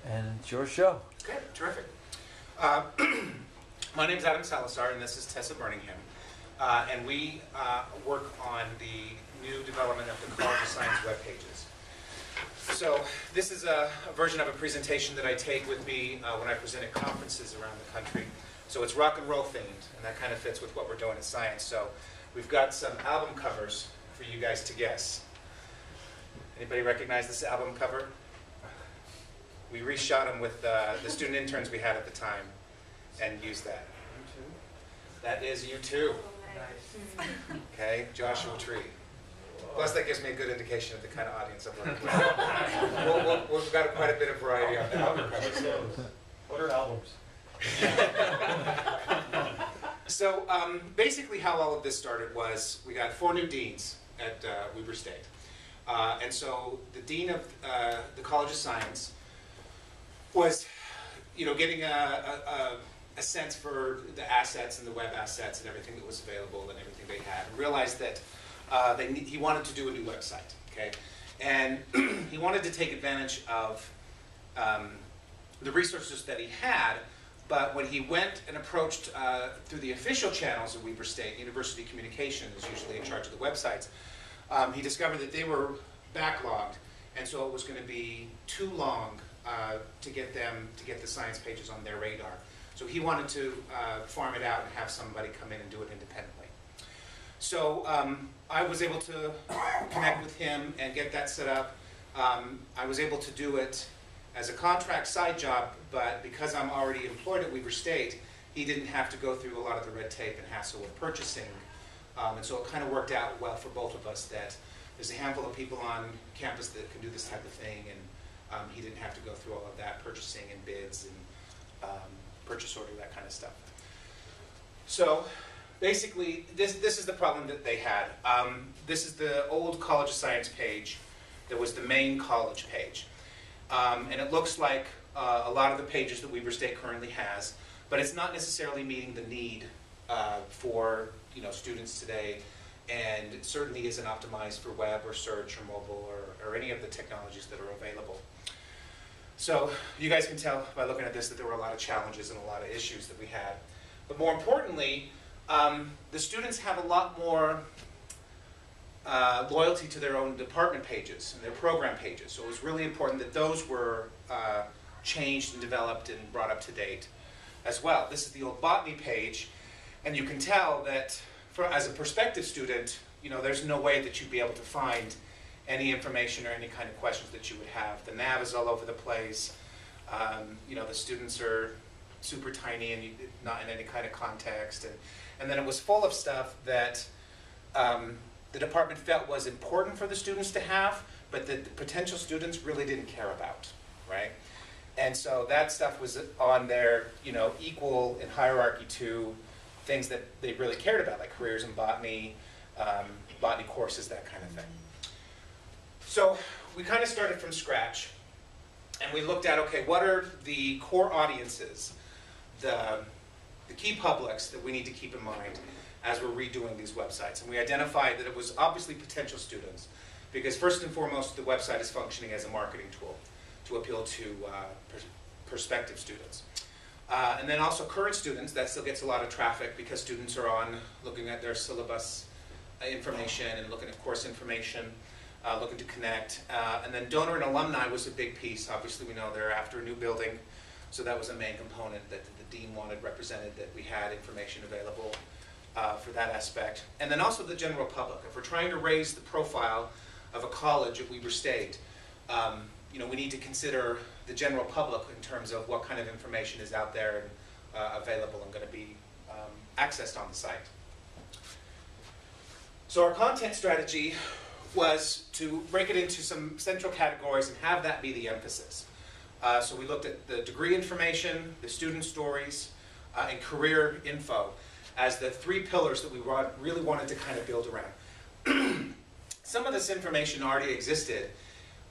And it's your show. Okay, terrific. My name is Adam Salazar, and this is Tessa Birmingham. And we work on the new development of the College of Science web pages. So this is a version of a presentation that I take with me when I present at conferences around the country. So it's rock and roll themed, and that kind of fits with what we're doing in science. So we've got some album covers for you guys to guess. Anybody recognize this album cover? We reshot them with the student interns we had at the time and used that. That is U2. Nice. Okay, Joshua Tree. Plus, that gives me a good indication of the kind of audience I'm working with. We've got quite a bit of variety on the album covers. What are albums? So basically how all of this started was we got 4 new deans at Weber State. And so the dean of the College of Science was, getting a sense for the assets and the web assets and everything that was available and everything they had, and realized that he wanted to do a new website, okay? And he wanted to take advantage of the resources that he had, but when he went and approached through the official channels of Weber State, University Communication is usually in charge of the websites, he discovered that they were backlogged, and so it was going to be too long to get the science pages on their radar. So he wanted to farm it out and have somebody come in and do it independently. So I was able to connect with him and get that set up. I was able to do it as a contract side job, but because I'm already employed at Weber State, he didn't have to go through a lot of the red tape and hassle of purchasing. And so it kind of worked out well for both of us that there's a handful of people on campus that can do this type of thing, and he didn't have to go through all of that purchasing and bids and purchase order, that kind of stuff. So basically, this is the problem that they had. This is the old College of Science page that was the main college page. And it looks like a lot of the pages that Weber State currently has, but it's not necessarily meeting the need for students today, and it certainly isn't optimized for web or search or mobile or any of the technologies that are available. So you guys can tell by looking at this that there were a lot of challenges and a lot of issues that we had. But more importantly, the students have a lot more loyalty to their own department pages and their program pages. So it was really important that those were changed and developed and brought up to date as well. This is the old botany page, and you can tell that as a prospective student, there's no way that you'd be able to find any information or any kind of questions that you would have. The nav is all over the place. The students are super tiny and not in any kind of context. And then it was full of stuff that the department felt was important for the students to have, but that the potential students really didn't care about, right? And so that stuff was on there, equal in hierarchy to things that they really cared about, like careers in botany, botany courses, that kind of thing. So we kind of started from scratch, and we looked at, okay, what are the core audiences, the key publics that we need to keep in mind as we're redoing these websites. And we identified that it was obviously potential students, because first and foremost, the website is functioning as a marketing tool to appeal to prospective students. And then also current students, that still gets a lot of traffic because students are on looking at their syllabus information and looking at course information, looking to connect. And then donor and alumni was a big piece. Obviously, we know they're after a new building, so that was a main component that the dean wanted represented, that we had information available for that aspect. And then also the general public. If we're trying to raise the profile of a college at Weber State, we need to consider the general public in terms of what kind of information is out there and available and going to be accessed on the site. So our content strategy was to break it into some central categories and have that be the emphasis. So we looked at the degree information, the student stories, and career info as the 3 pillars that we really wanted to kind of build around. Some of this information already existed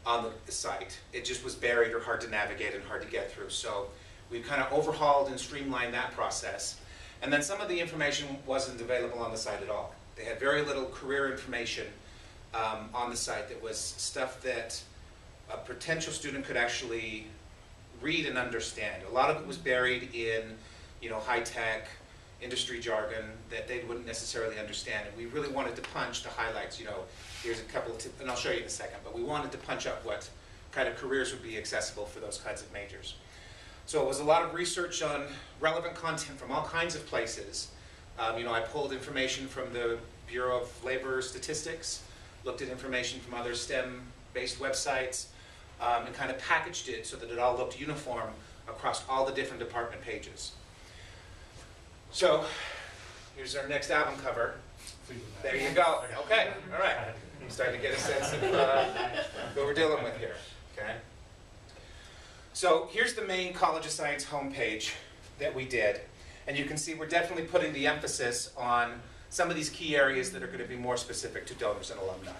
on the site. It just was buried or hard to navigate and hard to get through. So we kind of overhauled and streamlined that process. And then some of the information wasn't available on the site at all. They had very little career information on the site. That was stuff that a potential student could actually read and understand. A lot of it was buried in, high-tech industry jargon that they wouldn't necessarily understand. And we really wanted to punch the highlights. Here's a couple of tips, and I'll show you in a second. But we wanted to punch up what kind of careers would be accessible for those kinds of majors. So it was a lot of research on relevant content from all kinds of places. I pulled information from the Bureau of Labor Statistics, looked at information from other STEM-based websites, and kind of packaged it so that it all looked uniform across all the different department pages. So here's our next album cover. There you go. Okay, all right. I'm starting to get a sense of what we're dealing with here. Okay. So here's the main College of Science homepage that we did. And you can see we're definitely putting the emphasis on some of these key areas that are going to be more specific to donors and alumni.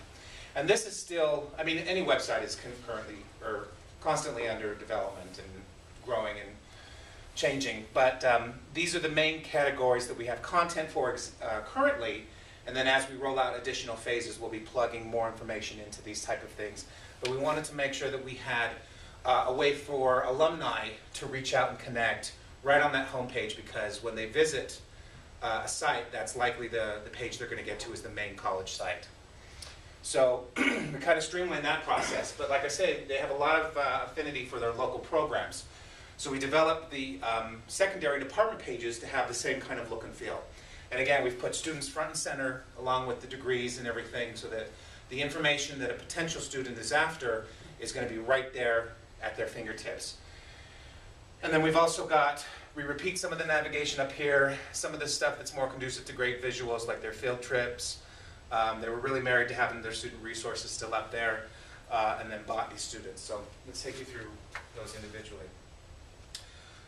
And this is still, any website is currently or constantly under development and growing and changing. But these are the main categories that we have content for currently. And then as we roll out additional phases, we'll be plugging more information into these type of things. But we wanted to make sure that we had a way for alumni to reach out and connect right on that homepage, because when they visit a site, that's likely the page they're going to get to is the main college site. So we kind of streamlined that process. But like I say, they have a lot of affinity for their local programs. So we developed the secondary department pages to have the same kind of look and feel. And again, we've put students front and center along with the degrees and everything, so that the information that a potential student is after is going to be right there at their fingertips. And then we've also we repeat some of the navigation up here, some of the stuff that's more conducive to great visuals, like their field trips. They were really married to having their student resources still up there, and then botany students. So let's take you through those individually.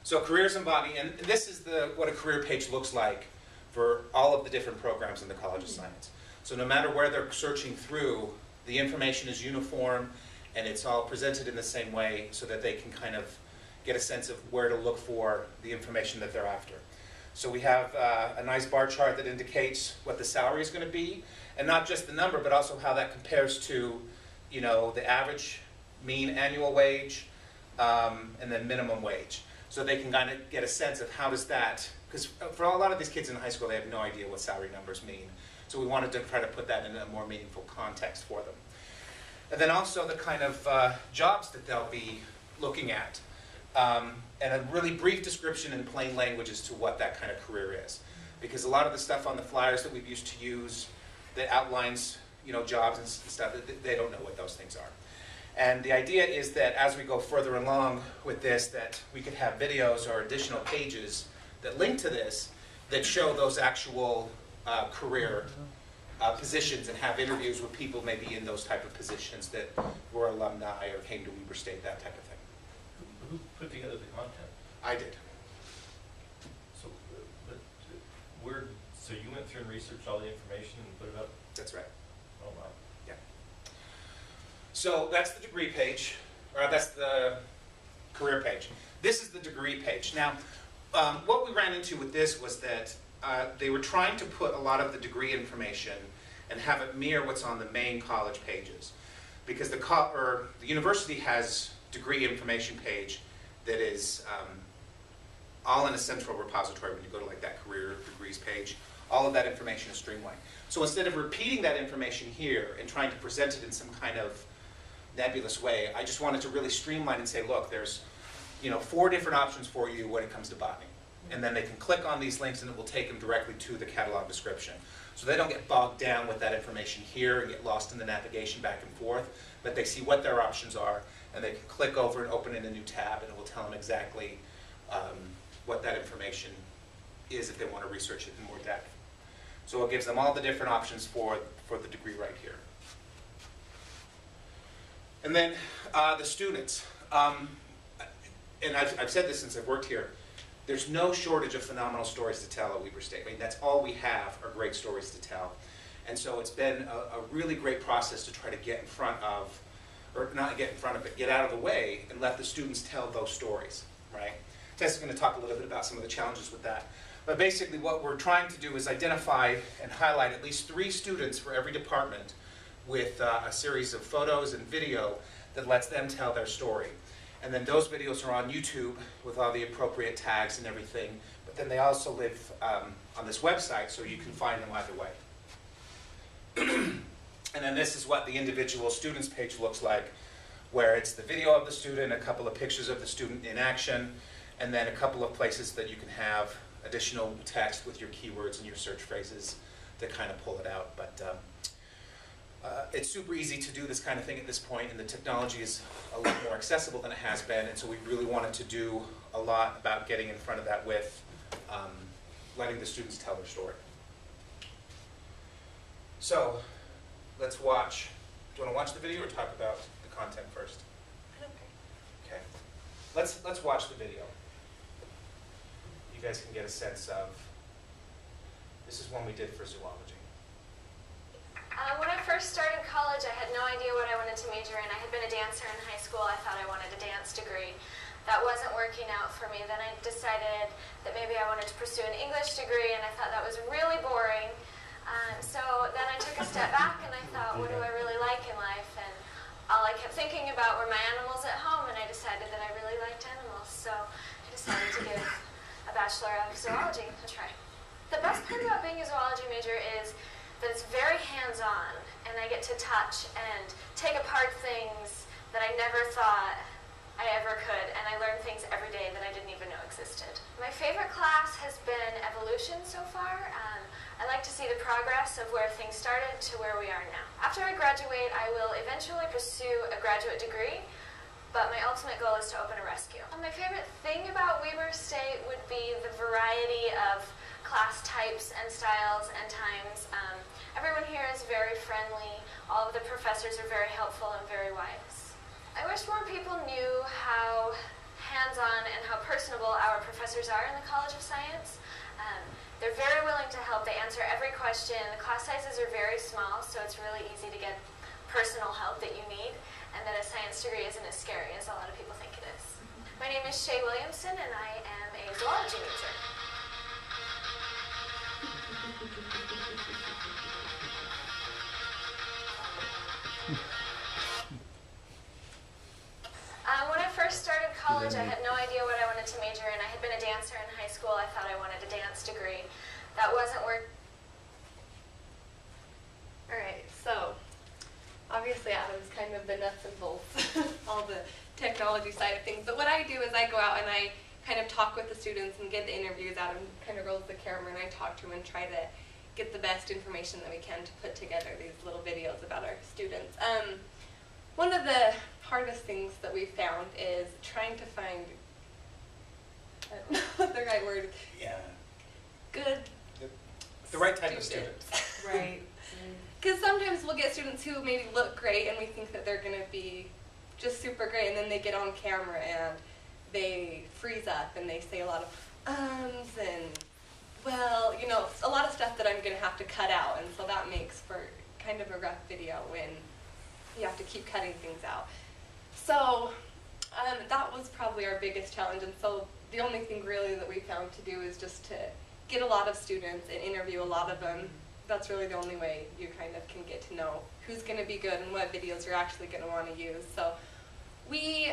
So careers in botany, and this is what a career page looks like for all of the different programs in the College of Science. So no matter where they're searching through, the information is uniform, and it's all presented in the same way so that they can kind of get a sense of where to look for the information that they're after. So we have a nice bar chart that indicates what the salary is going to be, and not just the number, but also how that compares to, the average mean annual wage, and then minimum wage. So they can kind of get a sense of how does that, because for a lot of these kids in high school, they have no idea what salary numbers mean. So we wanted to try to put that in a more meaningful context for them. And then also the kind of jobs that they'll be looking at. And a really brief description in plain language as to what that kind of career is. Because a lot of the stuff on the flyers that we've used to use that outlines, jobs and stuff, they don't know what those things are. And the idea is that as we go further along with this, that we could have videos or additional pages that link to this that show those actual career positions, and have interviews with people maybe in those type of positions that were alumni or came to Weber State, that type of thing. Who put together the content? I did. So, so you went through and researched all the information and put it up? That's right. Oh, wow. Yeah. So that's the degree page, or that's the career page. This is the degree page. Now, what we ran into with this was that they were trying to put a lot of the degree information and have it mirror what's on the main college pages. Because the university has degree information page that is all in a central repository. When you go to that career degrees page, all of that information is streamlined. So instead of repeating that information here and trying to present it in some kind of nebulous way, I just wanted to really streamline and say, look, there's 4 different options for you when it comes to botany. And then they can click on these links and it will take them directly to the catalog description. So they don't get bogged down with that information here and get lost in the navigation back and forth, but they see what their options are, and they can click over and open in a new tab, and it will tell them exactly what that information is if they want to research it in more depth. So it gives them all the different options for the degree right here. And then the students. And I've said this since I've worked here. There's no shortage of phenomenal stories to tell at Weber State. I mean, that's all we have are great stories to tell. And so it's been a really great process to try to get in front of, or not get in front of it, get out of the way and let the students tell those stories, right? Tess is going to talk a little bit about some of the challenges with that. But basically what we're trying to do is identify and highlight at least 3 students for every department with a series of photos and video that lets them tell their story. And then those videos are on YouTube with all the appropriate tags and everything. But then they also live on this website, so you can find them either way. And then this is what the individual students page looks like, where it's the video of the student, a couple of pictures of the student in action, and then a couple of places that you can have additional text with your keywords and your search phrases to kind of pull it out. But it's super easy to do this kind of thing at this point, and the technology is a lot more accessible than it has been, and so we really wanted to do a lot about getting in front of that with letting the students tell their story. So let's watch. Do you want to watch the video or talk about the content first? I don't care. Okay. Let's watch the video. You guys can get a sense of. This is one we did for zoology. When I first started college, I had no idea what I wanted to major in. I had been a dancer in high school. I thought I wanted a dance degree. That wasn't working out for me. Then I decided that maybe I wanted to pursue an English degree, and I thought that was really boring. So then I took a step back, and I thought, what do I really like in life? And all I kept thinking about were my animals at home, and I decided that I really liked animals. So I decided to give a Bachelor of Zoology a try. The best part about being a zoology major is that it's very hands-on, and I get to touch and take apart things that I never thought I ever could, and I learn things every day that I didn't even know existed. My favorite class has been evolution so far. I like to see the progress of where things started to where we are now. After I graduate, I will eventually pursue a graduate degree, but my ultimate goal is to open a rescue. My favorite thing about Weber State would be the variety of class types and styles and times. Everyone here is very friendly. All of the professors are very helpful and very wise. I wish more people knew how hands-on and how personable our professors are in the College of Science. They're very willing to help. They answer every question. The class sizes are very small, so it's really easy to get personal help that you need, and that a science degree isn't as scary as a lot of people think it is. My name is Shay Williamson, and I am a zoology major. When I first started college, I had no idea what I wanted to major in. I had been a dancer in high school. I thought I wanted a dance degree. That wasn't working. All right, so obviously Adam's kind of the nuts and bolts, all the technology side of things. But what I do is I go out and I kind of talk with the students and get the interviews. Adam kind of rolls the camera and I talk to him and try to get the best information that we can to put together these little videos about our students. One of the hardest things that we've found is trying to find, I don't know what the right word is. Yeah. Good. The right type of student. Right. Because sometimes we'll get students who maybe look great and we think that they're going to be just super great, and then they get on camera and they freeze up and they say a lot of ums and, well, you know, a lot of stuff that I'm going to have to cut out, and so that makes for kind of a rough video when you have to keep cutting things out. So that was probably our biggest challenge, and so the only thing really that we found to do is just to get a lot of students and interview a lot of them. That's really the only way you kind of can get to know who's going to be good and what videos you're actually going to want to use. So we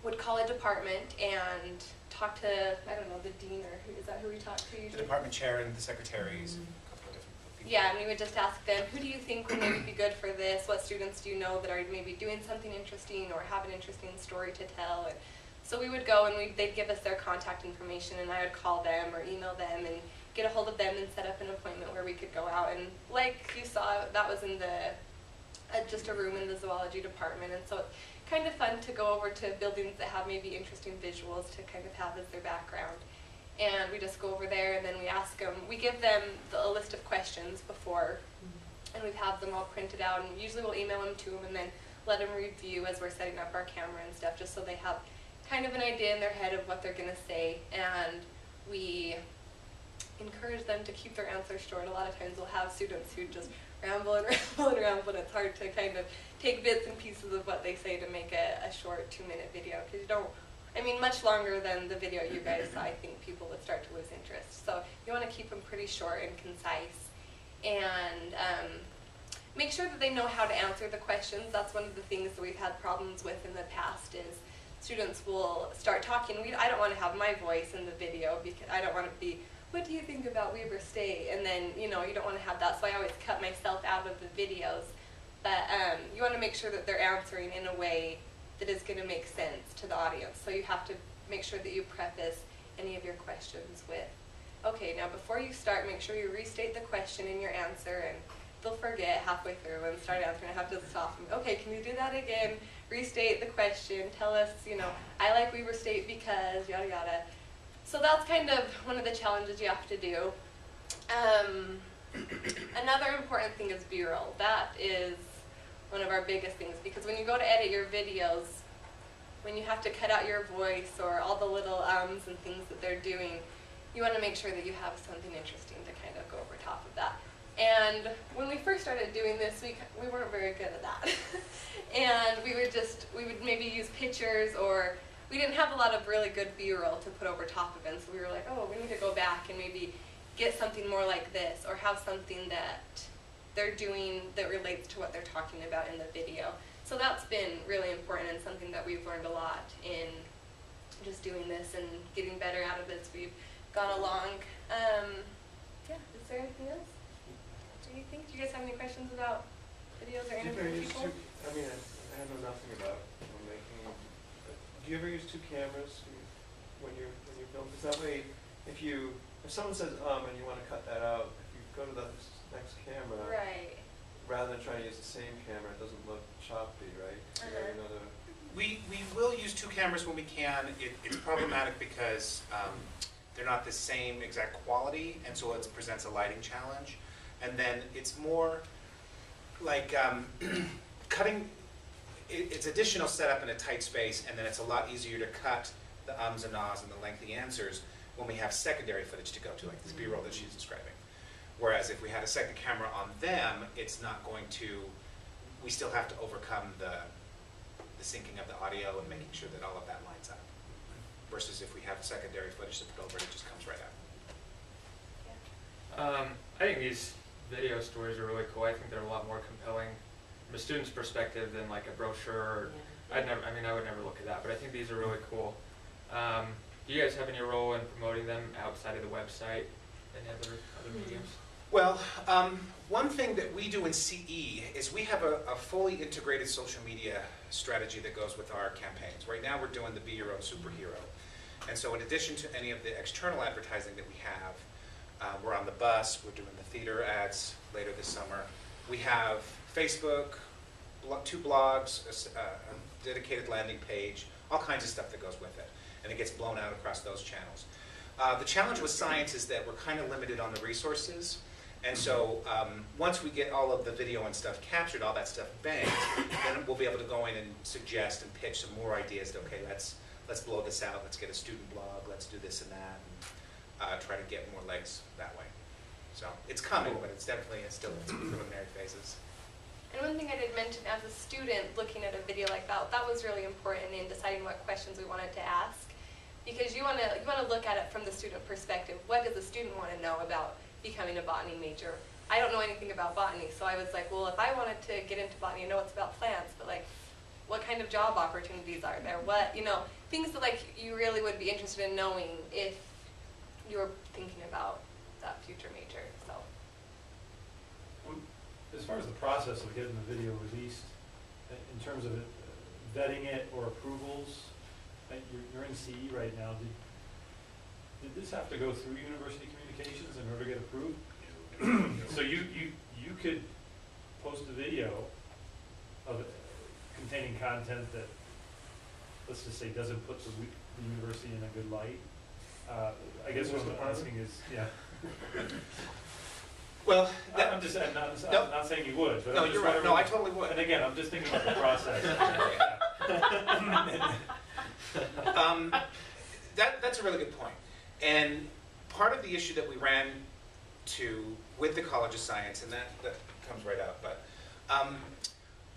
would call a department and talk to, I don't know, the dean, or who is that who we talk to usually? The department chair and the secretaries, a couple of different people. Yeah, and we would just ask them, who do you think would maybe be good for this? What students do you know that are maybe doing something interesting or have an interesting story to tell? And so we would go and they'd give us their contact information, and I would call them or email them and get a hold of them and set up an appointment where we could go out. And like you saw, that was in the just a room in the zoology department, and so it's kind of fun to go over to buildings that have maybe interesting visuals to kind of have as their background. And we just go over there and then we ask them, we give them a list of questions before, and we have them all printed out, and usually we'll email them to them and then let them review as we're setting up our camera and stuff, just so they have kind of an idea in their head of what they're going to say. And we encourage them to keep their answers short. A lot of times we'll have students who just ramble and ramble and ramble, and it's hard to kind of take bits and pieces of what they say to make a short 2-minute video, because you don't, I mean, much longer than the video you guys saw, I think people would start to lose interest. So you want to keep them pretty short and concise. And make sure that they know how to answer the questions. That's one of the things that we've had problems with in the past is students will start talking. I don't want to have my voice in the video because I don't want to be, what do you think about Weber State? And then, you know, you don't want to have that, so I always cut myself out of the videos. But you want to make sure that they're answering in a way that is going to make sense to the audience. So you have to make sure that you preface any of your questions with, okay, now before you start, make sure you restate the question in your answer, and they'll forget halfway through and start answering. I have to stop them. Okay, can you do that again? Restate the question. Tell us, you know, I like Weber State because yada yada. So that's kind of one of the challenges you have to do. Another important thing is B-roll. That is one of our biggest things, because when you go to edit your videos, when you have to cut out your voice or all the little ums and things that they're doing, you want to make sure that you have something interesting to kind of go over top of that. And when we first started doing this, we weren't very good at that. And we would maybe use pictures, or we didn't have a lot of really good B-roll to put over top of it. So we were like, oh, we need to go back and maybe get something more like this, or have something that they're doing that relates to what they're talking about in the video. So that's been really important and something that we've learned a lot in just doing this and getting better out of this. We've gone along. Yeah, is there anything else? Do you think? Do you guys have any questions about videos or interviewing people? I mean, I know nothing about filmmaking. Do you ever use two cameras when you film? Because that way, if someone says and you want to cut that out, if you go to the next camera, Right. rather than trying to use the same camera, it doesn't look choppy, right? So you have another. We will use two cameras when we can. It's problematic because they're not the same exact quality, and so it presents a lighting challenge. And then it's more like cutting, it's additional setup in a tight space, and then it's a lot easier to cut the ums and ahs and the lengthy answers when we have secondary footage to go to, like this B-roll that she's describing. Whereas if we had a second camera on them, it's not going to, we still have to overcome the syncing of the audio and making sure that all of that lines up. Versus if we have secondary footage to put over it, it just comes right out. I think these video stories are really cool. I think they're a lot more compelling from a student's perspective than like a brochure. I would never look at that, but I think these are really cool. Do you guys have any role in promoting them outside of the website and other mediums? Well, one thing that we do in CE is we have a fully integrated social media strategy that goes with our campaigns. Right now we're doing the Be Your Own Superhero. And so in addition to any of the external advertising that we have, we're on the bus, we're doing the theater ads later this summer. We have Facebook, 2 blogs, a dedicated landing page, all kinds of stuff that goes with it. And it gets blown out across those channels. The challenge with science is that we're kind of limited on the resources. And so once we get all of the video and stuff captured, all that stuff banked, then we'll be able to go in and suggest and pitch some more ideas that, okay, let's blow this out, let's get a student blog, let's do this and that, and try to get more legs that way. So it's coming, but it's definitely still in its preliminary phases. And one thing I did mention, as a student looking at a video like that was really important in deciding what questions we wanted to ask. Because you want to look at it from the student perspective. What does the student want to know about becoming a botany major? I don't know anything about botany, so I was like, well, if I wanted to get into botany, I know it's about plants, but like, what kind of job opportunities are there? What, things that like you really would be interested in knowing if you were thinking about that future major. So. As far as the process of getting the video released, in terms of it, vetting it or approvals, you're in CE right now. Did this have to go through University Communications in order to get approved? So you could post a video of it containing content that, let's just say, doesn't put the university in a good light. I guess what I'm asking is, yeah. Well, I'm not saying you would, but no, I'm just you're right. No, I totally would. And again, I'm just thinking about the process. That's a really good point. And part of the issue that we ran to with the College of Science, and that comes right out, but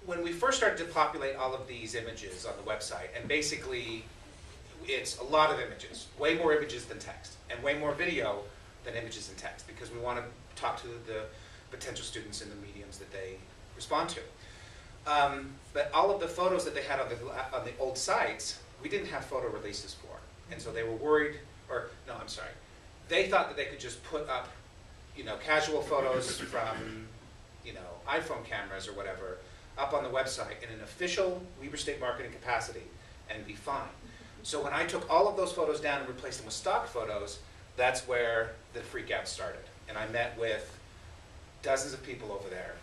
when we first started to populate all of these images on the website, and basically it's a lot of images, way more images than text, and way more video than images and text, because we want to talk to the potential students in the mediums that they respond to. But all of the photos that they had on the old sites, we didn't have photo releases for. And so they were worried, or no, I'm sorry. They thought that they could just put up, you know, casual photos from, you know, iPhone cameras or whatever up on the website in an official Weber State marketing capacity and be fine. So when I took all of those photos down and replaced them with stock photos, that's where the freak out started. And I met with dozens of people over there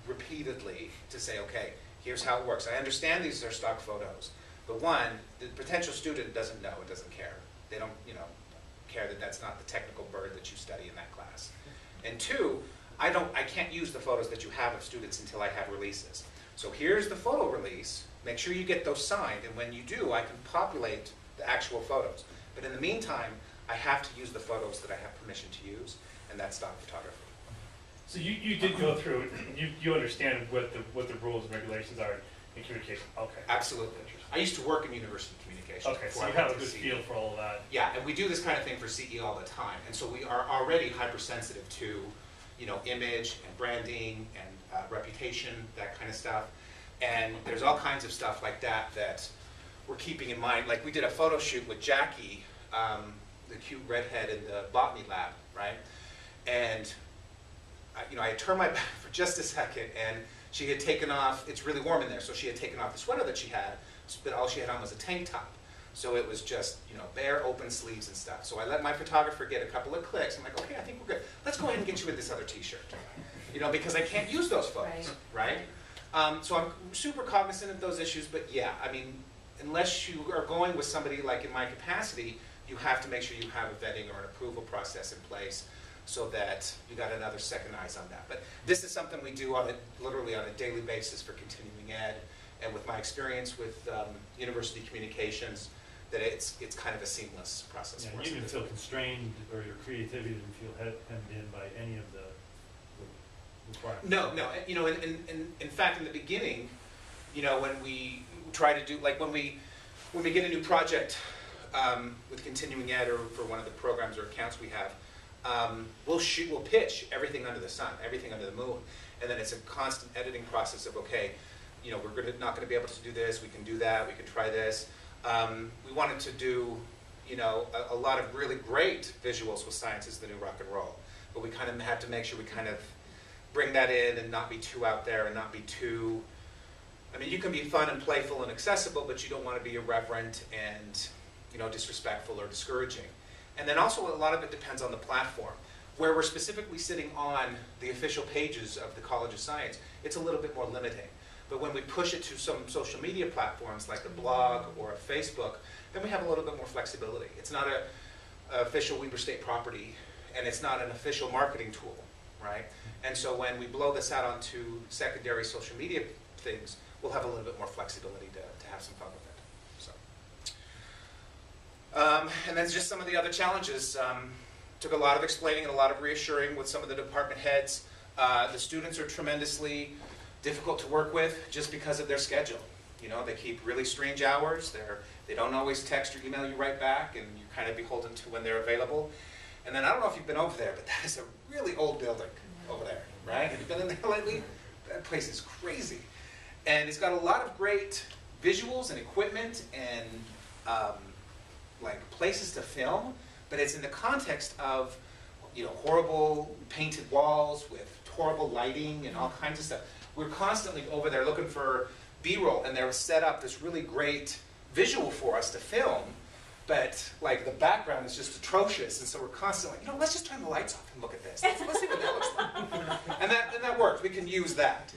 repeatedly to say, okay, here's how it works. I understand these are stock photos, but one, the potential student doesn't know, it doesn't care. They don't, you know, care that that's not the technical bird that you study in that class. And two, I can't use the photos that you have of students until I have releases. So here's the photo release. Make sure you get those signed, and when you do, I can populate the actual photos. But in the meantime, I have to use the photos that I have permission to use, and that's stock photography. So you did go through it, and you understand what the rules and regulations are in communication. Okay. Absolutely. I used to work in university communications. Okay, so before you I went have a to good CE. feel for all of that. Yeah, and we do this kind of thing for CE all the time, and so we are already hypersensitive to, you know, image and branding and reputation, that kind of stuff. And there's all kinds of stuff like that that we're keeping in mind. Like we did a photo shoot with Jackie, the cute redhead in the botany lab, right? And you know, I had turned my back for just a second, and she had taken off. It's really warm in there, so she had taken off the sweater that she had, but all she had on was a tank top. So it was just, you know, bare open sleeves and stuff. So I let my photographer get a couple of clicks. I'm like, okay, I think we're good. Let's go ahead and get you with this other T-shirt, you know, because I can't use those photos, right? So I'm super cognizant of those issues, but yeah, I mean, unless you are going with somebody like in my capacity, you have to make sure you have a vetting or an approval process in place so that you got another second eyes on that. But this is something we do literally on a daily basis for continuing ed, and with my experience with university communications, that it's kind of a seamless process. Yeah, for us you at didn't this feel point. constrained, or your creativity didn't feel hemmed in by any of the requirements. No, no. You know, in fact, in the beginning, you know, when we try to do, like when we get a new project with continuing ed or for one of the programs or accounts we have, we'll pitch everything under the sun, everything under the moon, and then it's a constant editing process of, okay, you know, we're not going to be able to do this, we can do that, we can try this. We wanted to do, you know, a lot of really great visuals with Science is the New Rock and Roll, but we kind of had to make sure we kind of bring that in and not be too out there and not be too, I mean, you can be fun and playful and accessible, but you don't want to be irreverent and, you know, disrespectful or discouraging. And then also a lot of it depends on the platform. Where we're specifically sitting on the official pages of the College of Science, it's a little bit more limiting. But when we push it to some social media platforms like a blog or a Facebook, then we have a little bit more flexibility. It's not an official Weber State property, and it's not an official marketing tool, right? And so when we blow this out onto secondary social media things, we'll have a little bit more flexibility to have some fun with it. So, and then just some of the other challenges. Took a lot of explaining and a lot of reassuring with some of the department heads. The students are tremendously difficult to work with just because of their schedule. You know, they keep really strange hours. They don't always text or email you right back, and you're kind of beholden to when they're available. And then I don't know if you've been over there, but that is a really old building over there, right? Have you been in there lately? That place is crazy. And it's got a lot of great visuals and equipment and like places to film, but it's in the context of, you know, horrible painted walls with horrible lighting and all kinds of stuff. We're constantly over there looking for B-roll, and they're set up this really great visual for us to film, but like the background is just atrocious, and so we're constantly, you know, let's just turn the lights off and look at this. Let's see what that looks like. And that works. We can use that.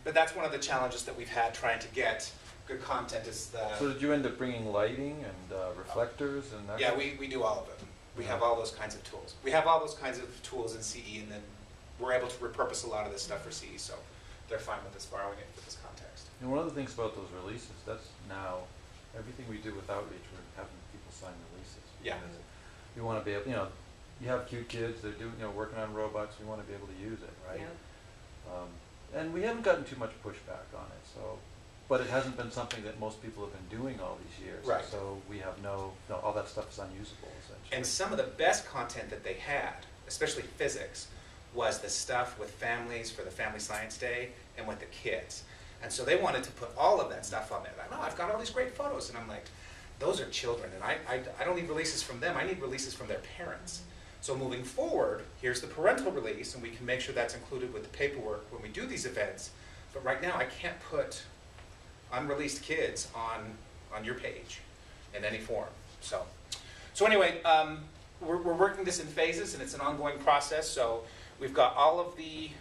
But that's one of the challenges that we've had trying to get good content is the... So did you end up bringing lighting and reflectors and that? Yeah, we do all of it. We have all those kinds of tools. We have all those kinds of tools in CE, and then we're able to repurpose a lot of this stuff for CE, so they're fine with us borrowing it for this context. And one of the things about those releases, that's now everything we do with outreach, we're having people sign releases. Yeah. We want to be able, you know, you have cute kids, they're doing, you know, working on robots, we want to be able to use it, right? Yeah. And we haven't gotten too much pushback on it, so, but it hasn't been something that most people have been doing all these years. Right. So we have no, all that stuff is unusable, essentially. And some of the best content that they had, especially physics, was the stuff with families for the Family Science Day and with the kids. And so they wanted to put all of that stuff on there. I know, I've got all these great photos. And I'm like, those are children, and I don't need releases from them, I need releases from their parents. So moving forward, here's the parental release, and we can make sure that's included with the paperwork when we do these events. But right now, I can't put unreleased kids on your page in any form. So anyway, we're working this in phases, and it's an ongoing process. So we've got all of the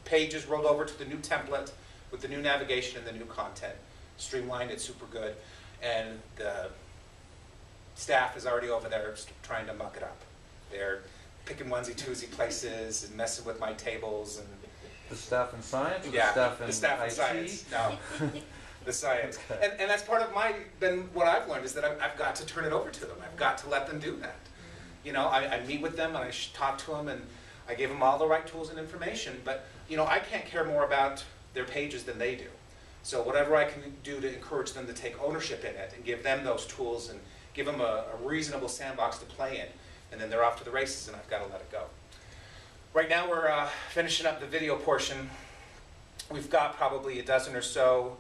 pages rolled over to the new template with the new navigation and the new content. Streamlined, it's super good. And the staff is already over there trying to muck it up. They're picking onesie-twosie places and messing with my tables. And The staff in science or yeah, the staff in IT? science. No, the science. Okay. And that's part of what I've learned is that I've got to turn it over to them. I've got to let them do that. You know, I meet with them and I talk to them and I give them all the right tools and information. But, you know, I can't care more about their pages than they do. So whatever I can do to encourage them to take ownership in it and give them those tools and give them a reasonable sandbox to play in, and then they're off to the races and I've got to let it go. Right now we're finishing up the video portion. We've got probably a dozen or so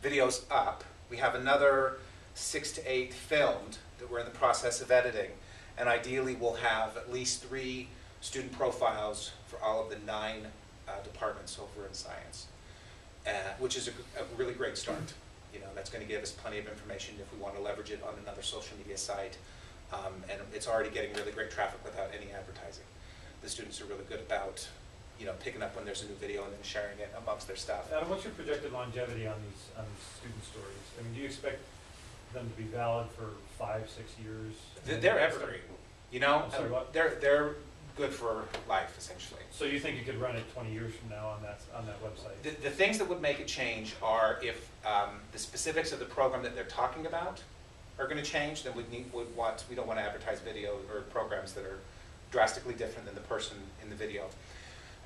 videos up. We have another 6 to 8 filmed that we're in the process of editing, and ideally we'll have at least 3 student profiles for all of the 9 departments over in science. Which is a really great start. You know, that's going to give us plenty of information if we want to leverage it on another social media site. And it's already getting really great traffic without any advertising. The students are really good about, you know, picking up when there's a new video and then sharing it amongst their stuff. Adam, what's your projected longevity on these student stories? I mean, do you expect them to be valid for 5, 6 years? They're evergreen. You know, I'm sorry, what? they're good for life, essentially. So you think you could run it 20 years from now on that website? The things that would make it change are if the specifics of the program that they're talking about are going to change, then we don't want to advertise video or programs that are drastically different than the person in the video.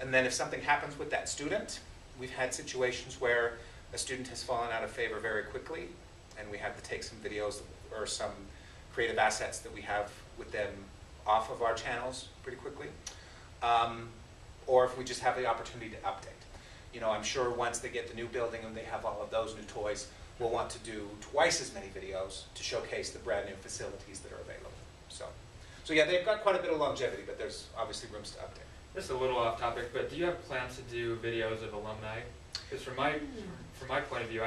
And then if something happens with that student, we've had situations where a student has fallen out of favor very quickly, and we have to take some videos or some creative assets that we have with them off of our channels pretty quickly. Or if we just have the opportunity to update. You know, I'm sure once they get the new building and they have all of those new toys, we'll want to do twice as many videos to showcase the brand new facilities that are available. So yeah, they've got quite a bit of longevity, but there's obviously rooms to update. Just a little off topic, but do you have plans to do videos of alumni? Because from my point of view,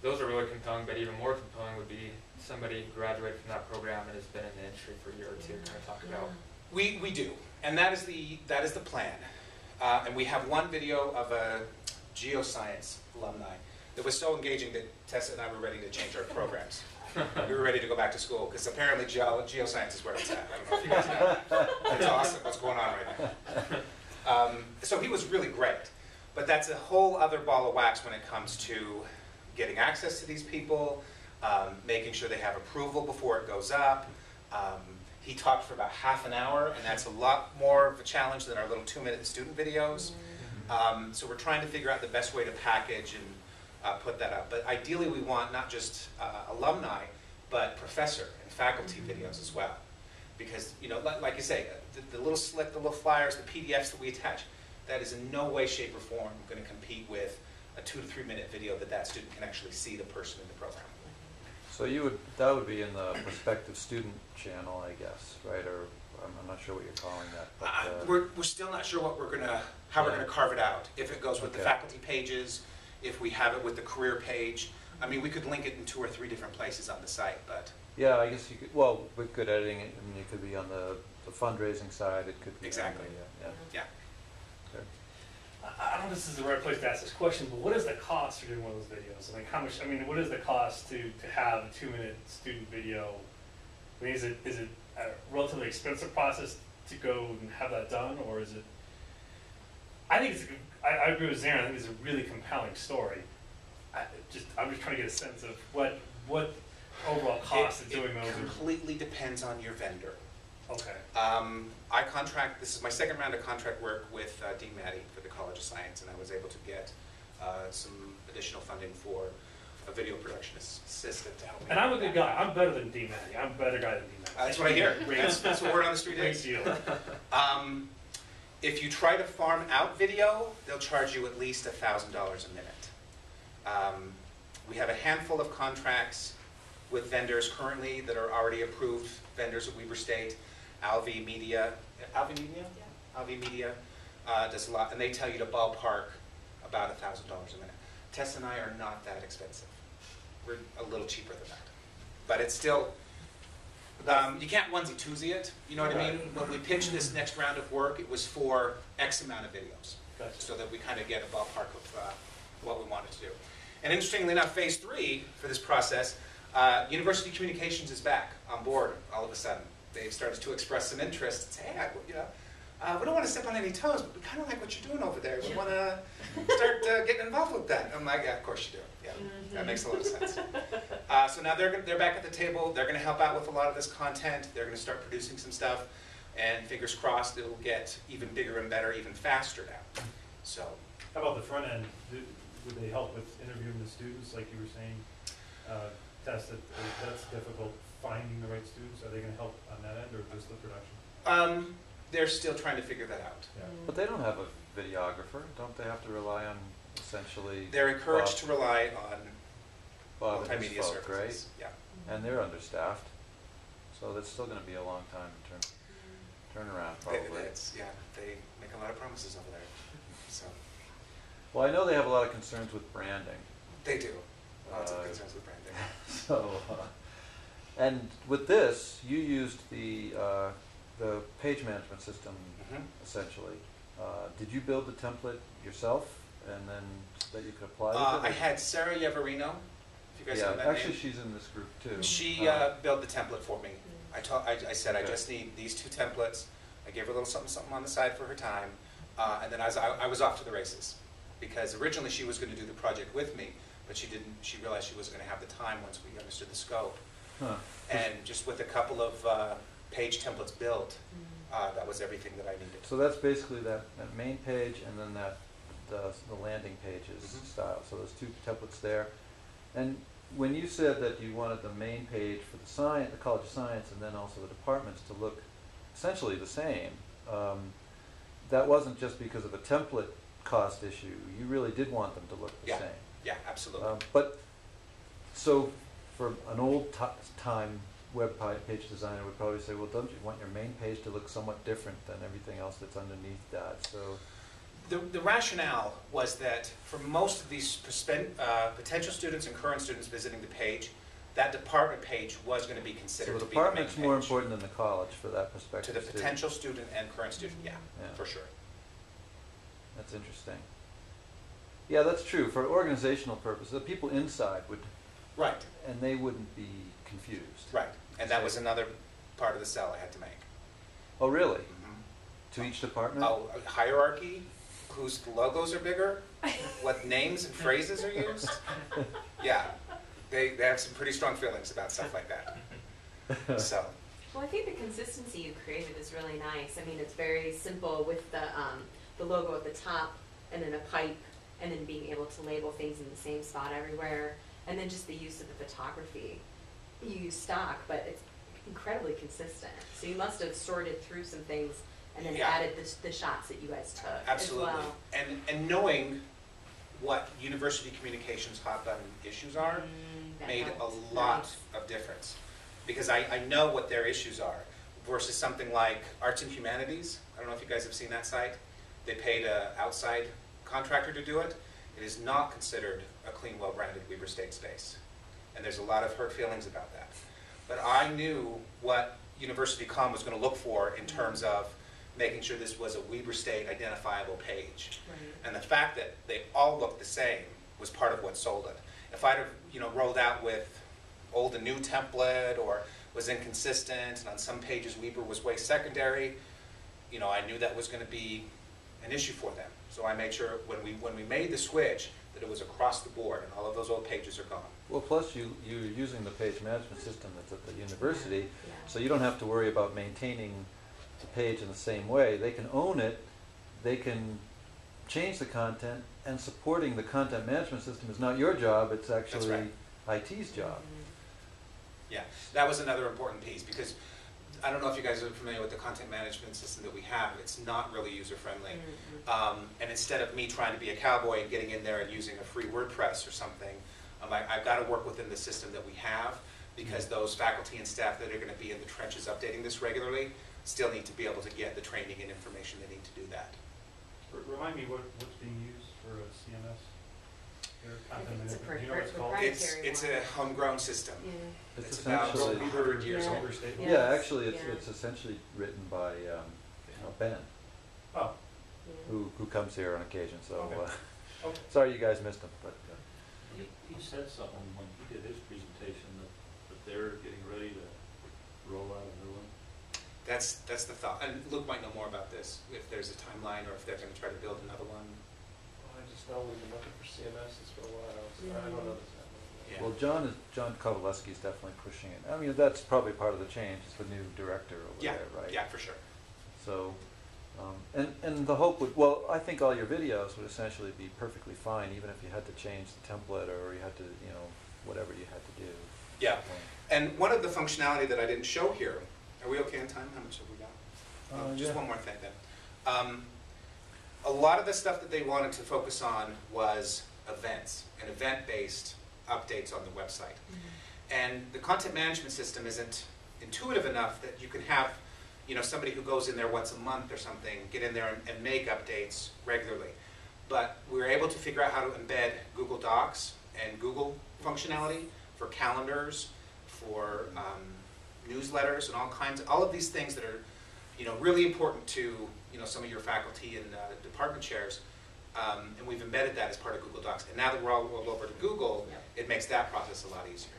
those are really compelling, but even more compelling would be somebody who graduated from that program and has been in the industry for a year or two, kind of talk about. We do, and that is the plan. And we have one video of a geoscience alumni that was so engaging that Tessa and I were ready to change our programs. We were ready to go back to school because apparently geoscience is where it's at. I don't know if you guys know. It's awesome what's going on right now. So he was really great, but that's a whole other ball of wax when it comes to getting access to these people, making sure they have approval before it goes up. He talked for about half an hour, and that's a lot more of a challenge than our little 2-minute student videos. So we're trying to figure out the best way to package and put that up. But ideally we want not just alumni, but professor and faculty videos as well. Because, you know, like you say, the little slick, the little flyers, the PDFs that we attach, that is in no way, shape, or form going to compete with a 2 to 3 minute video that student can actually see the person in the program. So that would be in the prospective student channel, I guess, right? Or I'm not sure what you're calling that. But, we're still not sure how we're gonna carve it out. If it goes with the faculty pages, if we have it with the career page. I mean, we could link it in 2 or 3 different places on the site, but yeah, I guess you could. Well, with good editing, I mean, it could be on the fundraising side. It could be exactly. Yeah. I don't know if this is the right place to ask this question, but what is the cost for doing one of those videos? Like how much, I mean, what is the cost to have a 2-minute student video? I mean, is it a relatively expensive process to go and have that done, or is it, I think I agree with Zarin, I think it's a really compelling story. I'm just trying to get a sense of what overall cost of doing those. It completely depends on your vendor. Okay. I contract, this is my second round of contract work with Dean Maddie for the College of Science, and I was able to get some additional funding for a video production assistant to help me. And I'm a good guy. I'm better than Dean Maddie. I'm a better guy than Dean Maddie. That's what I hear. That's what word on the street Great is. deal. If you try to farm out video, they'll charge you at least $1,000 a minute. We have a handful of contracts with vendors currently that are already approved vendors at Weber State. Alvi Media does a lot, and they tell you to ballpark about $1,000 a minute. Tess and I are not that expensive. We're a little cheaper than that. But it's still, you can't onesie-twosie it, you know what I mean? When we pitched this next round of work, it was for X amount of videos, so that we kind of get a ballpark of what we wanted to do. And interestingly enough, phase 3 for this process, University Communications is back on board all of a sudden. They've started to express some interest and say, hey, we don't want to step on any toes, but we kind of like what you're doing over there. We want to start getting involved with that. I'm like, yeah, of course you do. Yeah, that makes a lot of sense. So now they're back at the table. They're going to help out with a lot of this content. They're going to start producing some stuff. And fingers crossed, it'll get even bigger and better, even faster now. So, How about the front end? Would they help with interviewing the students, like you were saying? Test that that's difficult, finding the right students. Are they going to help on that end, or just the production? they're still trying to figure that out. Yeah. But they don't have a videographer. Don't they have to rely on essentially They're encouraged to rely on Bob and multimedia his folk, services. right? Yeah. And they're understaffed. So that's still going to be a long time in turnaround, probably. They make a lot of promises over there. So Well, I know they have a lot of concerns with branding. they do. Lots of concerns with branding. So, and with this, you used the page management system Mhm. essentially. Did you build the template yourself, and then so that you could apply it? I had Sarah Yeverino. If you guys know that actually, name. she's in this group too. She built the template for me. I said I Okay. just need these 2 templates. I gave her a little something on the side for her time, and then I was off to the races, because originally she was going to do the project with me, but she didn't. She realized she wasn't going to have the time once we understood the scope. Huh. And just with a couple of page templates built, that was everything that I needed. So that's basically that main page, and then the landing pages Mhm. style. So there's 2 templates there. And when you said that you wanted the main page for the College of Science, and then also the departments to look essentially the same, that wasn't just because of a template cost issue. You really did want them to look the Yeah. same. Yeah, absolutely. But so for an old time web page designer would probably say, well, don't you want your main page to look somewhat different than everything else that's underneath that? So The rationale was that for most of these potential students and current students visiting the page, that department page was going to be considered the to be the main department's page. more important than the college for that To perspective. the too. potential student and current student, yeah, Yeah. for sure. That's interesting. Yeah, that's true. For organizational purposes, the people inside would, Right, and they wouldn't be confused. right. And that was another part of the sell I had to make. Oh, really? Mhm. To each department? Oh, a hierarchy, whose logos are bigger, what names and phrases are used. Yeah, they have some pretty strong feelings about stuff like that. So, Well, I think the consistency you created is really nice. I mean, it's very simple with the logo at the top, and then a pipe, and then being able to label things in the same spot everywhere, and then just the use of the photography. You use stock, but it's incredibly consistent. So you must have sorted through some things and then Yeah. added the shots that you guys took absolutely. as well. And knowing what university communications hot button issues are That made a helped. lot Nice. of difference. Because I know what their issues are versus something like Arts and Humanities. I don't know if you guys have seen that site. They paid an outside contractor to do it. It is not considered a clean, well-branded Weber State space. And there's a lot of hurt feelings about that. But I knew what University Com was going to look for in terms of making sure this was a Weber State identifiable page. Right. And the fact that they all looked the same was part of what sold it. If I'd have, rolled out with old and new template, or was inconsistent, and on some pages Weber was way secondary, I knew that was going to be an issue for them. So I made sure when we made the switch that it was across the board, and all of those old pages are gone. Well, plus you're using the page management system that's at the university, Yeah. so you don't have to worry about maintaining the page in the same way. They can own it, they can change the content, and supporting the content management system is not your job, it's actually right. IT's job. Mhm. Yeah, that was another important piece, because I don't know if you guys are familiar with the content management system that we have. It's not really user-friendly. And instead of me trying to be a cowboy and getting in there and using a free WordPress or something, I've got to work within the system that we have, because those faculty and staff that are going to be in the trenches updating this regularly still need to be able to get the training and information they need to do that. Remind me what's being used for a CMS? Your I content think it's a management. Do you know what it's called? proprietary It's one. a homegrown system. Yeah. It's about essentially 100 years Yeah. old. Overstatement. Yeah, Yes, actually, yeah. it's essentially written by Ben, Oh, Yeah. who comes here on occasion. So Okay. Okay. sorry you guys missed him, but He said something when he did his presentation that they're getting ready to roll out a new one. That's the thought. And Luke might know more about this, if there's a timeline or if they're going to try to build another one. Well, I just know we've been looking for CMSs for a while, so I don't know this happening. Yeah. well, John Kovaleski is definitely pushing it. I mean, that's probably part of the change. It's the new director over Yeah, there, right? yeah, for sure. So, and the hope would, well, I think all your videos would essentially be perfectly fine, even if you had to change the template or you had to, whatever you had to do. Yeah. And one of the functionality that I didn't show here, are we okay on time? How much have we got? Just yeah. one more thing then. A lot of the stuff that they wanted to focus on was events and event-based updates on the website. And the content management system isn't intuitive enough that you can have somebody who goes in there once a month or something, get in there and make updates regularly. But we were able to figure out how to embed Google Docs and Google functionality for calendars, for newsletters, and all of these things that are, really important to, some of your faculty and department chairs. And we've embedded that as part of Google Docs. And now that we're all rolled over to Google, it makes that process a lot easier.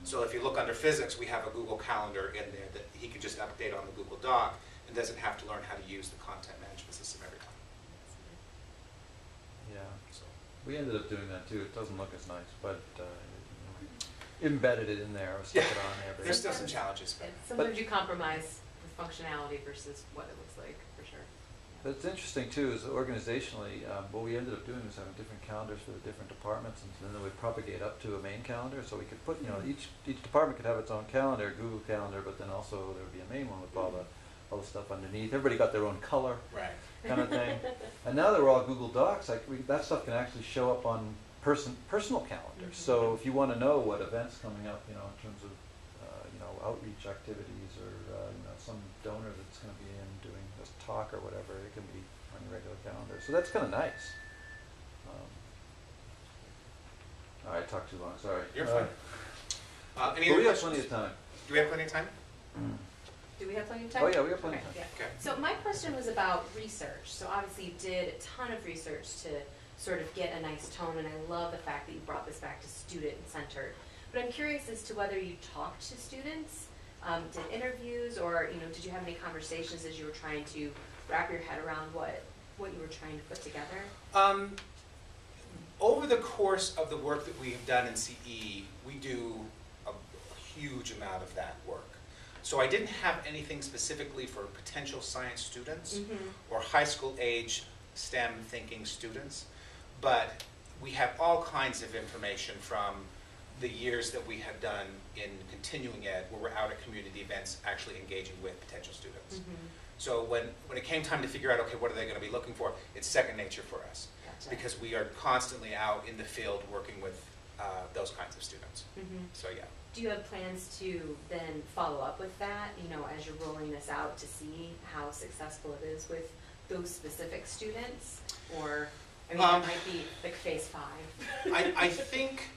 So if you look under physics, we have a Google Calendar in there that he can just update on the Google Doc and doesn't have to learn how to use the content management system every time. Yeah. So, We ended up doing that too. It doesn't look as nice, but embedded it in there, or stuck it on there. But there's still some challenges, but Sometimes you compromise with functionality versus what it looks like, for sure. But it's interesting too, is organizationally, what we ended up doing was having different calendars for the different departments, and then we'd propagate up to a main calendar, so we could put, each department could have its own calendar, Google Calendar, but then also there would be a main one with all the stuff underneath. Everybody got their own color, right. kind of thing. And now that we're all Google Docs, that stuff can actually show up on personal calendars. So if you want to know what events coming up, in terms of outreach activities, or some donor that's going to be in doing this talk or whatever, it can be on your regular calendar. So that's kind of nice. All right, I talked too long. Sorry. You're fine. Any But other we have questions? plenty of time. Do we have plenty of time? Do we have plenty of time? Oh yeah, we have plenty of Okay, time. yeah. Okay. So my question was about research. So obviously you did a ton of research to sort of get a nice tone, and I love the fact that you brought this back to student-centered. But I'm curious as to whether you talked to students, did interviews, or did you have any conversations as you were trying to wrap your head around what you were trying to put together? Over the course of the work that we've done in CE, we do a huge amount of that work. So I didn't have anything specifically for potential science students or high school age STEM thinking students, but we have all kinds of information from the years that we have done in continuing ed, where we're out at community events actually engaging with potential students. So when it came time to figure out, okay, what are they going to be looking for, it's second nature for us. Gotcha. Because we are constantly out in the field working with those kinds of students. So yeah. Do you have plans to then follow up with that, as you're rolling this out, to see how successful it is with those specific students? Or, that might be like phase 5. I think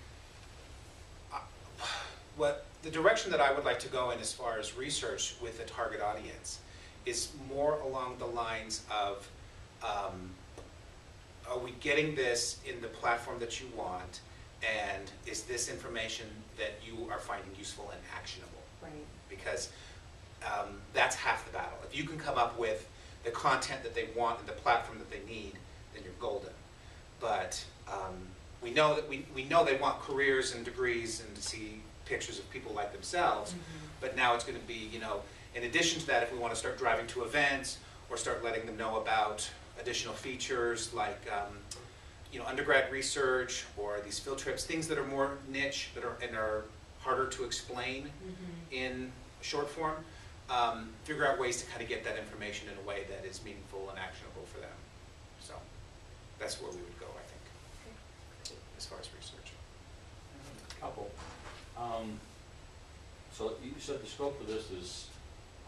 what the direction that I would like to go in as far as research with the target audience is more along the lines of, are we getting this in the platform that you want, and is this information that you are finding useful and actionable? Right. Because that's half the battle. If you can come up with the content that they want and the platform that they need, then you're golden. But we know that we know they want careers and degrees and to see pictures of people like themselves. But now it's going to be, in addition to that, if we want to start driving to events or start letting them know about additional features like undergrad research or these field trips, things that are more niche that are harder to explain in short form, figure out ways to kind of get that information in a way that is meaningful and actionable for them. So that's where we would go, I think, as far as research. Couple. So you said the scope of this is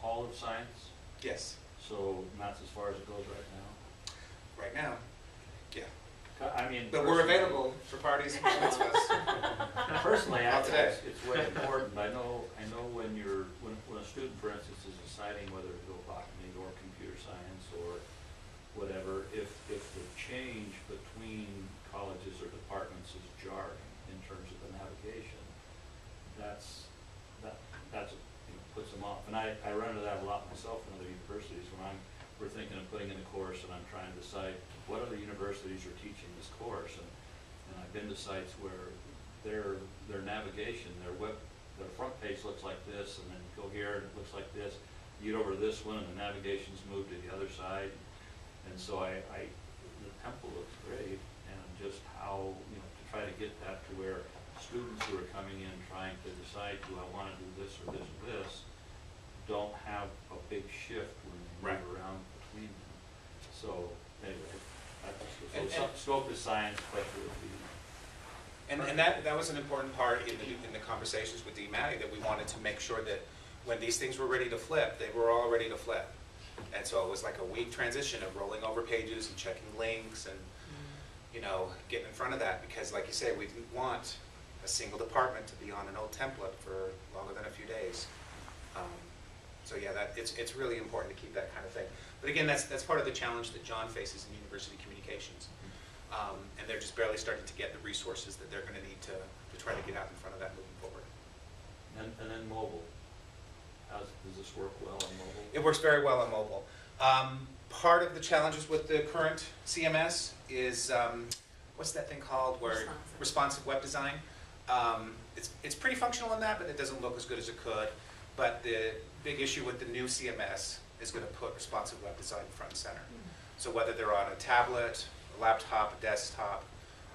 all of science, Yes, so that's as far as it goes right now? right now, yeah. I mean, But we're personally- available for parties and mitzvahs. Personally, I Not today. think it's way important. I know when when a student, for instance, is deciding whether to go botany or computer science or whatever, if the change between colleges or departments is jarring in terms of the navigation, that puts them off. And I run into that a lot myself in other universities when we're thinking of putting in a course and I'm trying to decide what other universities are teaching this course. And I've been to sites where their navigation, their front page looks like this, and then you go here and it looks like this. You get over to this one and the navigation's moved to the other side. And so the temple looks great, and just how, to try to get that to where students who are coming in trying to decide, do I want to do this or this or this, don't have a big shift when they move around between them. So anyway, scope is science, but it would be. And that was an important part in the conversations with Dee Maddie, that we wanted to make sure that when these things were ready to flip, they were all ready to flip. And so it was like a week transition of rolling over pages and checking links and, getting in front of that, because like you say, we didn't want a single department to be on an old template for longer than a few days. So yeah, it's really important to keep that kind of thing. But again, that's part of the challenge that John faces in university communications. And they're just barely starting to get the resources that they're going to need to try to get out in front of that moving forward. And then mobile. Does this work well on mobile? It works very well on mobile. Part of the challenges with the current CMS is, what's that thing called, where responsive web design. It's pretty functional in that, but it doesn't look as good as it could. But the big issue with the new CMS is going to put responsive web design front and center. So whether they're on a tablet, a laptop, a desktop,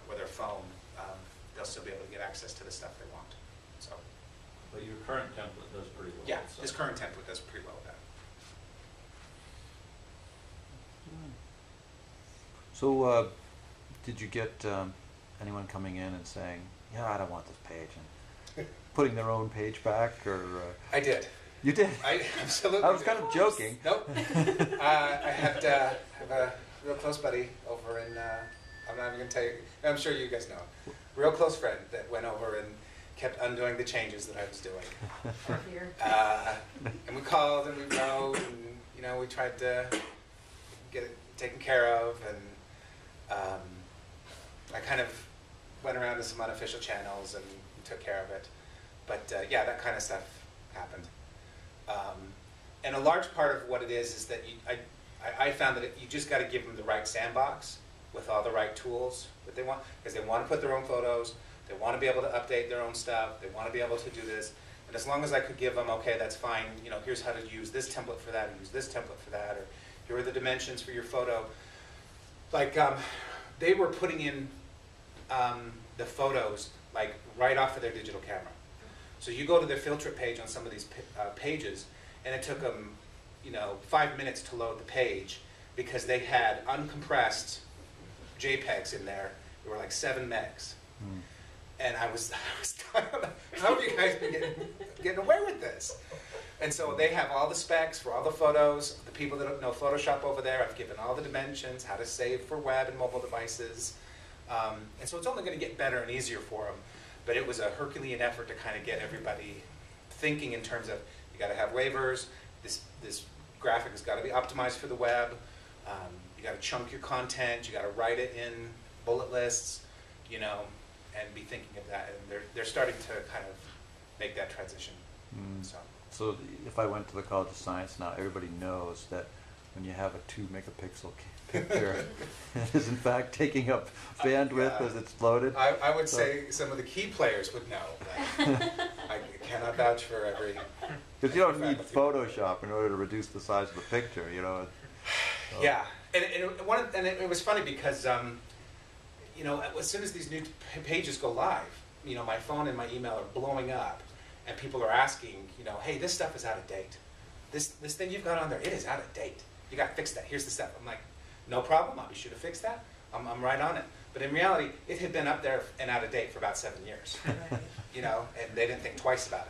or their phone, they'll still be able to get access to the stuff they want. So, But your current template does pretty well. yeah, so. this current template does pretty well with that. So, did you get anyone coming in and saying, yeah, I don't want this page, and putting their own page back, or? I did. You did? I absolutely I was did. kind of joking. Nope. I have a real close buddy over in, I'm not even going to tell you, I'm sure you guys know him. Real close friend that went over and kept undoing the changes that I was doing. Here. And we called and we wrote and, we tried to get it taken care of. And I kind of went around to some unofficial channels and took care of it. But yeah, that kind of stuff happened. And a large part of what it is that I found that you just got to give them the right sandbox with all the right tools that they want, because they want to put their own photos, they want to be able to update their own stuff, they want to be able to do this. And as long as I could give them, okay, that's fine, here's how to use this template for that, or use this template for that, or here are the dimensions for your photo. Like, they were putting in the photos like right off of their digital camera. So you go to their filter page on some of these pages, and it took them, 5 minutes to load the page because they had uncompressed JPEGs in there. They were like 7 megs. And I was how have you guys been getting away with this? And so they have all the specs for all the photos. The people that know Photoshop over there, I've given all the dimensions, how to save for web and mobile devices. And so it's only going to get better and easier for them. But it was a Herculean effort to kind of get everybody thinking in terms of, you got to have waivers, this graphic has got to be optimized for the web, you got to chunk your content, you got to write it in bullet lists, and be thinking of that. And they're starting to kind of make that transition. So if I went to the College of Science now, everybody knows that when you have a 2 megapixel picture, it is in fact taking up bandwidth as it's loaded. I would say some of the key players would know, but I cannot vouch for every. Because you don't need Photoshop in order to reduce the size of the picture, So. Yeah, and it was funny because as soon as these new pages go live, my phone and my email are blowing up, and people are asking, hey, this stuff is out of date. this thing you've got on there, it is out of date. You got to fix that. Here's the stuff. I'm like, no problem. I'll be sure to fix that. I'm right on it. But in reality, it had been up there and out of date for about 7 years. Right. You know, and they didn't think twice about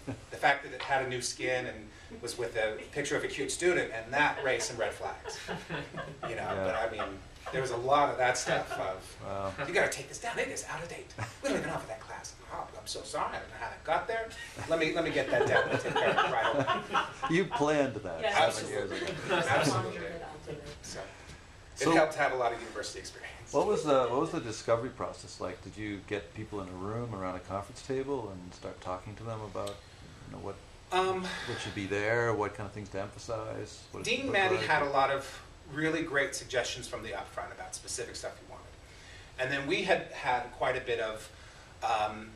it. The fact that it had a new skin and was with a picture of a cute student, and that raised some red flags. You know, Yeah. but I mean, there was a lot of that stuff of, Wow. you got to take this down. It is out of date. We don't even offer that class. Oh, I'm so sorry. I don't know how that got there. Let me get that down. We'll take care of it right away. You planned that Yeah. 7 years ago. Absolutely. Conjured it onto it. So So- it helped to have a lot of university experience. What was the discovery process like? Did you get people in a room around a conference table and start talking to them about, you know, what should be there, what kind of things to emphasize? What does it Dean look Maddie like? had a lot of really great suggestions from the upfront about specific stuff he wanted. And then we had quite a bit of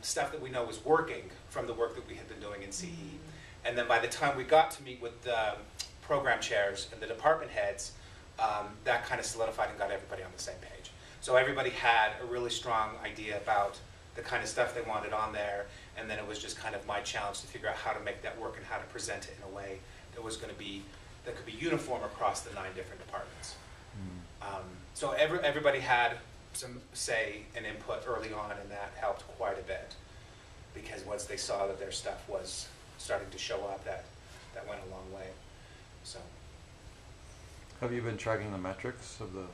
stuff that we know was working from the work that we had been doing in CE. And then by the time we got to meet with the program chairs and the department heads, that kind of solidified and got everybody on the same page. So everybody had a really strong idea about the kind of stuff they wanted on there, and then it was just kind of my challenge to figure out how to make that work and how to present it in a way that was going to be, that could be uniform across the 9 different departments. So everybody had some say and input early on, and that helped quite a bit, because once they saw that their stuff was starting to show up, that went a long way. So Have you been tracking the metrics of the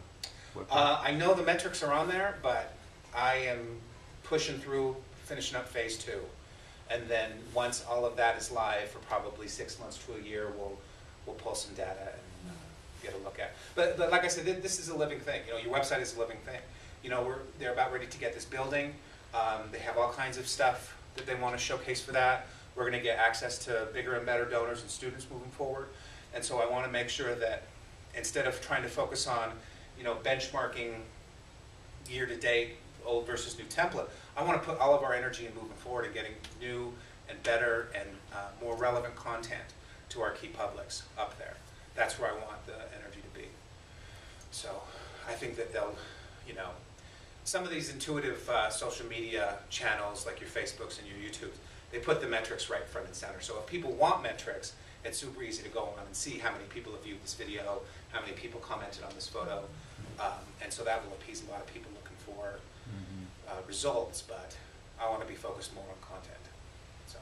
webpage? I know the metrics are on there, but I am pushing through, finishing up phase 2. And then once all of that is live for probably 6 months to a year, we'll pull some data and get a look at. But like I said, this is a living thing. You know, your website is a living thing. You know, they're about ready to get this building. They have all kinds of stuff that they want to showcase for that. We're going to get access to bigger and better donors and students moving forward. And so I want to make sure that instead of trying to focus on, you know, benchmarking year to date, old versus new template, I want to put all of our energy in moving forward and getting new and better and more relevant content to our key publics up there. That's where I want the energy to be. So I think that they'll, you know, some of these intuitive social media channels like your Facebooks and your YouTubes, they put the metrics right front and center. So if people want metrics, it's super easy to go on and see how many people have viewed this video, how many people commented on this photo, and so that will appease a lot of people looking for results, but I want to be focused more on content. So.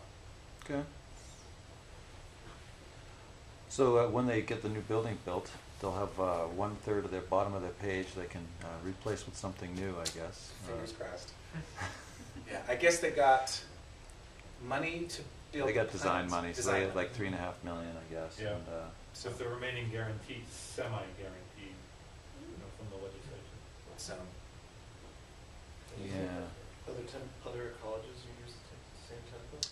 Okay. So when they get the new building built, they'll have 1/3 of their bottom of their page they can replace with something new, I guess. Fingers crossed. Yeah, I guess they got money to build. They got design money, so they had money. like $3.5 million, I guess. Yeah. And, So if the remaining guaranteed, semi-guaranteed, you know, from the legislation. So, yeah. Other colleges use the same template?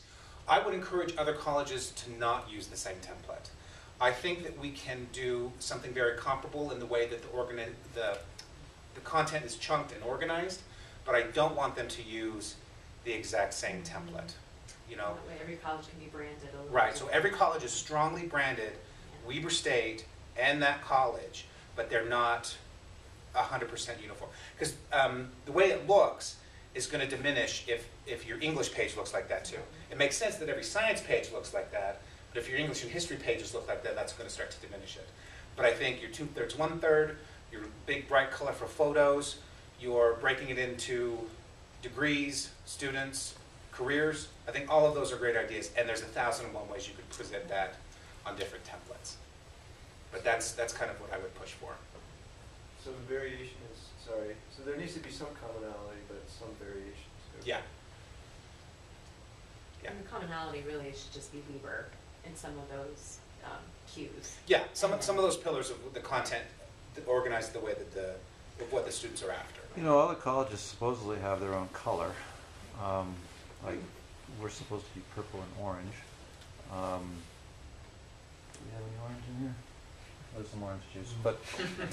I would encourage other colleges to not use the same template. I think that we can do something very comparable in the way that the content is chunked and organized, but I don't want them to use the exact same template. You know, That way every college can be branded a little right? bit. So every college is strongly branded Weber State and that college, but they're not 100% uniform. Because the way it looks is going to diminish if your English page looks like that too. It makes sense that every science page looks like that, but if your English and history pages look like that, that's going to start to diminish it. But I think your 2/3, 1/3, your big, bright, colorful photos, you're breaking it into degrees, students, careers. I think all of those are great ideas, and there's 1,001 ways you could present that on different templates. But that's kind of what I would push for. So the variation is, sorry, so there needs to be some commonality, but some variation too. Yeah. Yeah. And the commonality really should just be Weber in some of those cues. Yeah, some of those pillars of the content organized the way that of what the students are after. You know, all the colleges supposedly have their own color. Like, we're supposed to be purple and orange. Do we have any orange in here? There's some orange juice, but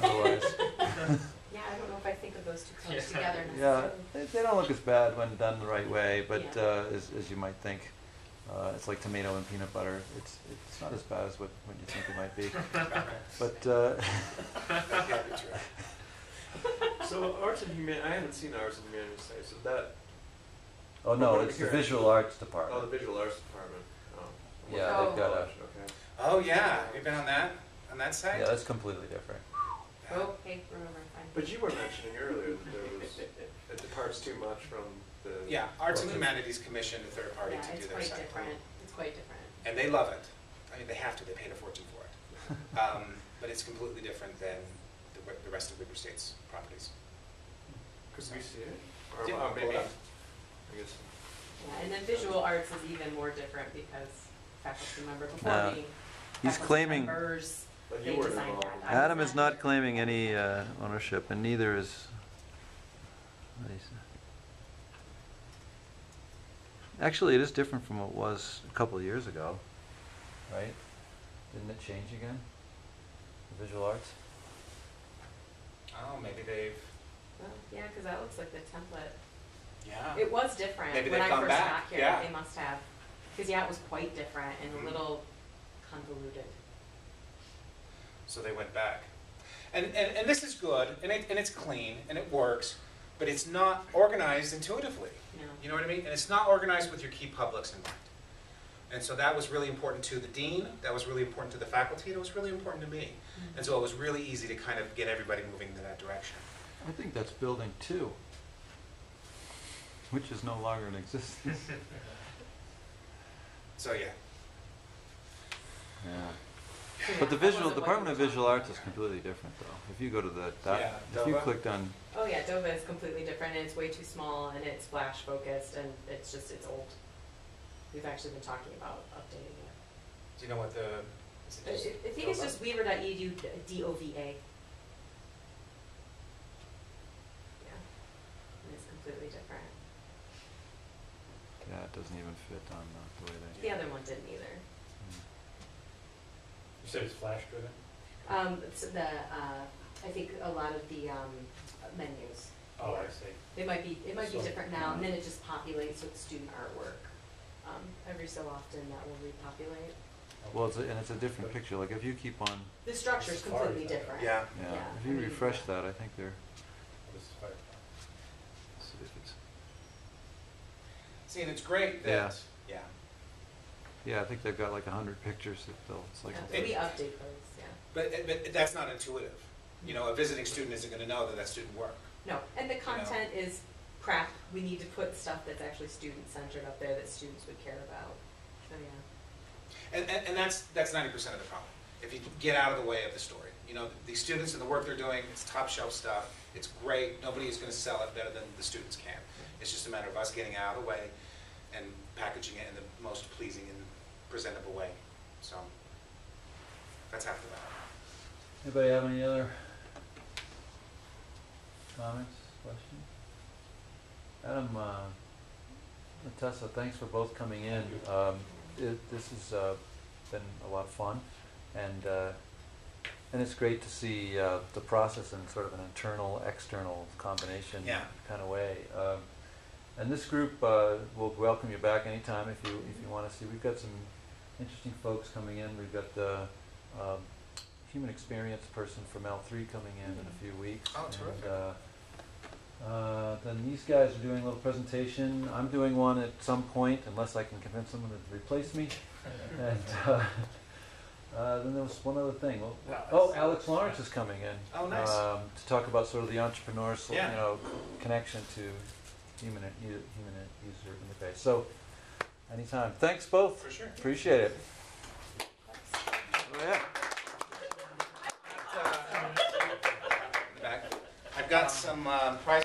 otherwise. Yeah, I don't know if I think of those two colors together Yeah, necessarily. they don't look as bad when done the right way, but Yeah. as you might think. It's like tomato and peanut butter. It's not as bad as what you think it might be. But So arts and humanities, I haven't seen arts and humanities site, so that, oh no, What it's the here? visual arts oh, the department. visual arts department. Oh. Yeah, they've got a. Okay. Oh, yeah, you've been on that site? Yeah, that's completely different. Oh, hey, remember, fine. But you were mentioning earlier that there was, it departs too much from the. Yeah, Arts and Humanities commissioned a third party Yeah, to do it's their quite site. different. It's quite different. And they love it. I mean, they have to, they paid a fortune for it. But it's completely different than the rest of Weber State's properties. Could we see it? Or Yeah, pull it maybe, up. I guess. Yeah, and then visual arts is even more different because faculty member before No. being He's faculty claiming- members, But they you were designed involved. that. I was Adam is not claiming any ownership, and neither is Lisa. Actually, it is different from what it was a couple of years ago, right? Didn't it change again? The visual arts? Oh, maybe they've, Well, yeah, because that looks like the template. yeah. It was different Maybe when they've I gone first back, got here. yeah. They must have, because yeah, it was quite different and Mhm. a little convoluted. So they went back. And this is good, and it's clean, and it works, but it's not organized intuitively. No. You know what I mean? And it's not organized with your key publics in mind. And so that was really important to the dean, that was really important to the faculty, and it was really important to me. And so it was really easy to kind of get everybody moving in that direction. I think that's building 2, which is no longer in existence. So yeah. Yeah. So, But the yeah, that visual, wasn't what Department we of were Visual talking Arts is about. completely different though. If you go to the, Yeah, if you Dova. clicked on, Oh yeah, Dova is completely different and it's way too small and it's flash focused and it's old. We've actually been talking about updating it. Do you know what the, is it just I think it's Dova? just weaver.edu, DOVA. Yeah, and it's completely different. yeah, it doesn't even fit on the way they. The other one didn't either. You said it's flash driven? So I think a lot of the menus. Oh, I see. It might be So- different now, and then it just populates with student artwork. Every so often that will repopulate. Well, it's a different picture. Like if you keep on, The structure's Safari, completely though. different. Yeah. yeah, Yeah, if I you mean- refresh that, I think they're. This is Firefox. Let's see if it's. See, and it's great Yeah. that, yeah. Yeah, I think they've got like 100 pictures that they'll. It's like. Yeah, we update those, yeah. But that's not intuitive. You know, a visiting student isn't gonna know that that's student work. No, and the content is crap. We need to put stuff that's actually student-centered up there that students would care about. So, yeah. And that's 90% of the problem. If you get out of the way of the story. You know, the students and the work they're doing, it's top shelf stuff. It's great. Nobody is gonna sell it better than the students can. It's just a matter of us getting out of the way and packaging it in the most pleasing and presentable way. So that's half the battle. Anybody have any other comments, questions? Adam, Tessa, thanks for both coming in. This has been a lot of fun, and it's great to see the process in sort of an internal-external combination Yeah. kind of way. And this group will welcome you back anytime if you want to see. We've got some interesting folks coming in. We've got the human experience person from L3 coming in a few weeks. Oh, terrific. And, then these guys are doing a little presentation. I'm doing one at some point, unless I can convince someone to replace me. And then there was one other thing. Alex Lawrence is coming in. Oh, nice. To talk about sort of the entrepreneur's Yeah. connection to human user interface. So, anytime. Thanks both. For sure. Appreciate it. Oh, yeah. Back. I've got some prize